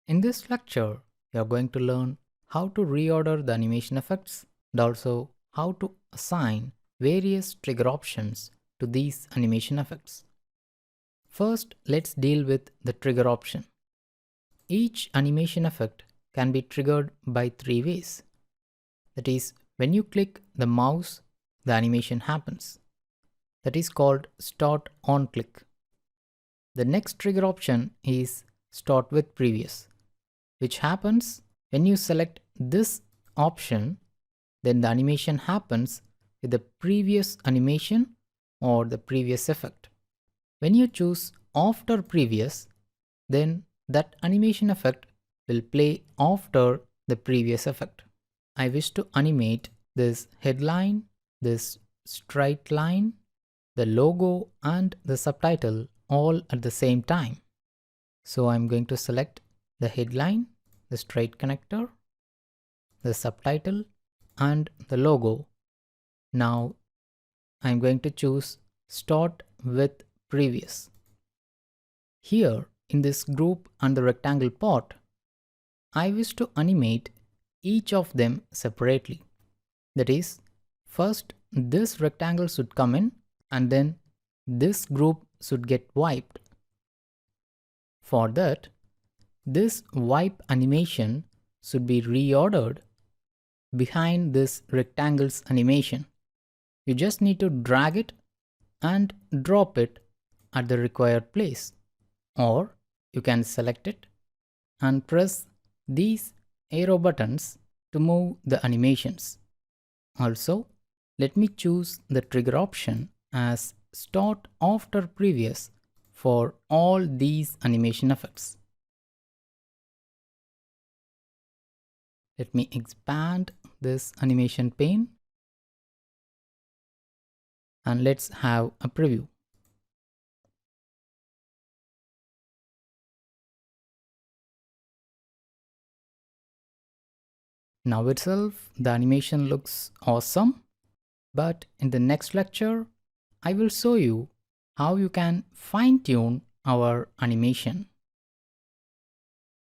In this lecture, you are going to learn how to reorder the animation effects and also how to assign various trigger options to these animation effects. First, let's deal with the trigger option. Each animation effect can be triggered by three ways. That is, when you click the mouse, the animation happens. That is called start on click. The next trigger option is start with previous, which happens when you select this option, then the animation happens with the previous animation or the previous effect. When you choose after previous, then that animation effect will play after the previous effect. I wish to animate this headline, this straight line, the logo and the subtitle all at the same time. So I'm going to select the headline, the straight connector, the subtitle and the logo. Now I'm going to choose start with previous. Here in this group and the rectangle part, I wish to animate each of them separately. That is, first this rectangle should come in and then this group should get wiped. For that, this wipe animation should be reordered behind this rectangle's animation. You just need to drag it and drop it at the required place, or you can select it and press these arrow buttons to move the animations. Also, let me choose the trigger option as start after previous for all these animation effects. Let me expand this animation pane and let's have a preview. Now itself, the animation looks awesome, but in the next lecture, I will show you how you can fine-tune our animation.